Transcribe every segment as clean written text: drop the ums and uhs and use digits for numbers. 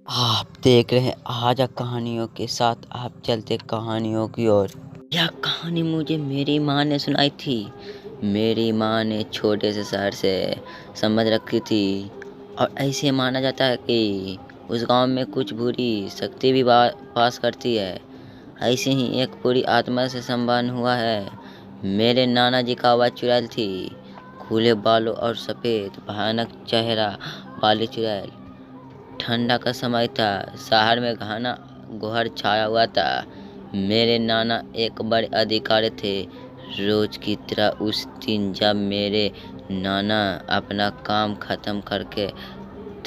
आप देख रहे हैं आजा कहानियों के साथ। आप चलते कहानियों की ओर। यह कहानी मुझे मेरी माँ ने सुनाई थी। मेरी माँ ने छोटे से शहर से संबंध रखी थी और ऐसे माना जाता है कि उस गांव में कुछ बुरी शक्ति भी वास करती है। ऐसे ही एक बुरी आत्मा से संबंध हुआ है। मेरे नाना जी का आवाज़ चुड़ैल थी, खुले बालों और सफ़ेद भयानक चेहरा वाली चुड़ैल। ठंडा का समय था, शहर में घना कोहरा छाया हुआ था। मेरे नाना एक बड़े अधिकारी थे। रोज की तरह उस दिन जब मेरे नाना अपना काम खत्म करके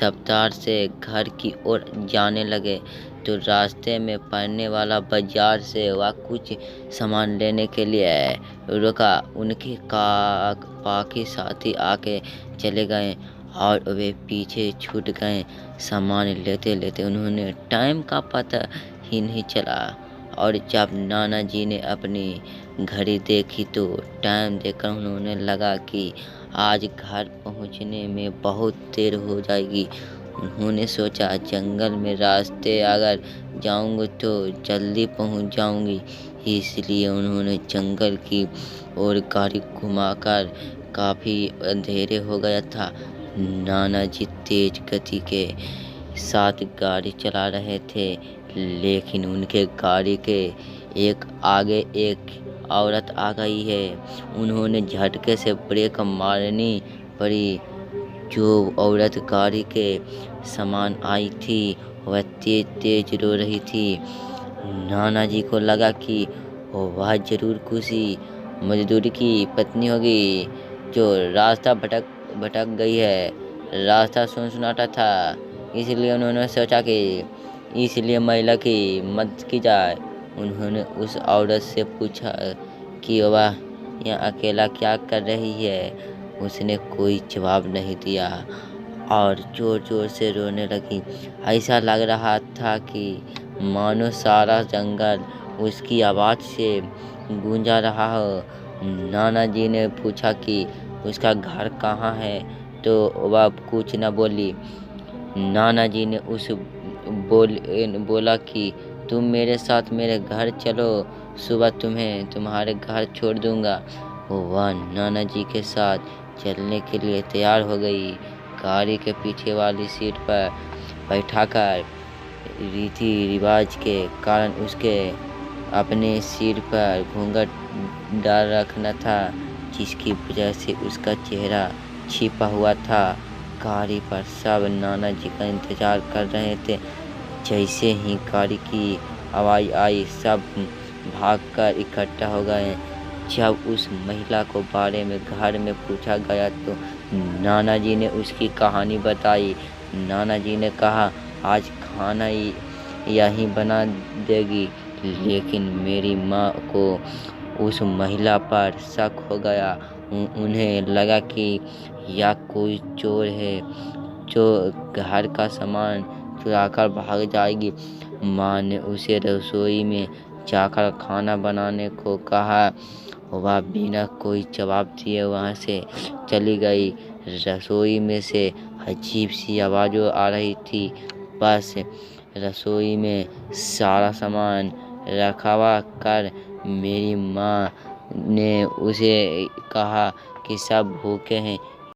दफ्तर से घर की ओर जाने लगे तो रास्ते में पड़ने वाला बाजार से वह कुछ सामान लेने के लिए रुका। उनके बाकी साथी आके चले गए और वे पीछे छूट गए। सामान लेते लेते उन्होंने टाइम का पता ही नहीं चला और जब नाना जी ने अपनी घड़ी देखी तो टाइम देखकर उन्होंने लगा कि आज घर पहुंचने में बहुत देर हो जाएगी। उन्होंने सोचा जंगल में रास्ते अगर जाऊंगी तो जल्दी पहुंच जाऊंगी, इसलिए उन्होंने जंगल की ओर गाड़ी घुमाकर। काफ़ी अंधेरे हो गया था। नाना जी तेज गति के साथ गाड़ी चला रहे थे, लेकिन उनके गाड़ी के एक आगे एक औरत आ गई है। उन्होंने झटके से ब्रेक मारनी पड़ी। जो औरत गाड़ी के सामान आई थी वह तेज तेज रो रही थी। नाना जी को लगा कि वह जरूर किसी मजदूर की पत्नी होगी जो रास्ता भटक भटक गई है। रास्ता सुनसनाटा था, इसलिए उन्होंने सोचा कि इसलिए महिला की मदद की जाए। उन्होंने उस औरत से पूछा कि वह यहाँ अकेला क्या कर रही है। उसने कोई जवाब नहीं दिया और जोर जोर से रोने लगी। ऐसा लग रहा था कि मानो सारा जंगल उसकी आवाज़ से गूंजा रहा हो। नाना जी ने पूछा कि उसका घर कहाँ है तो वह कुछ न बोली। नाना जी ने बोला कि तुम मेरे साथ मेरे घर चलो, सुबह तुम्हें तुम्हारे घर छोड़ दूंगा। वह नाना जी के साथ चलने के लिए तैयार हो गई। गाड़ी के पीछे वाली सीट पर बैठाकर रीति रिवाज के कारण उसके अपने सिर पर घूंघट डाल रखना था, जिसकी वजह से उसका चेहरा छिपा हुआ था। गाड़ी पर सब नाना जी का इंतजार कर रहे थे। जैसे ही गाड़ी की आवाज़ आई सब भागकर इकट्ठा हो गए। जब उस महिला को बारे में घर में पूछा गया तो नाना जी ने उसकी कहानी बताई। नाना जी ने कहा आज खाना यहीं बना देगी, लेकिन मेरी माँ को उस महिला पर शक हो गया। उन्हें लगा कि यह कोई चोर है जो घर का सामान चुराकर भाग जाएगी। माँ ने उसे रसोई में जाकर खाना बनाने को कहा। वह बिना कोई जवाब दिए वहाँ से चली गई। रसोई में से अजीब सी आवाज़ आ रही थी। बस रसोई में सारा सामान रखा कर मेरी माँ ने उसे कहा कि सब भूखे हैं,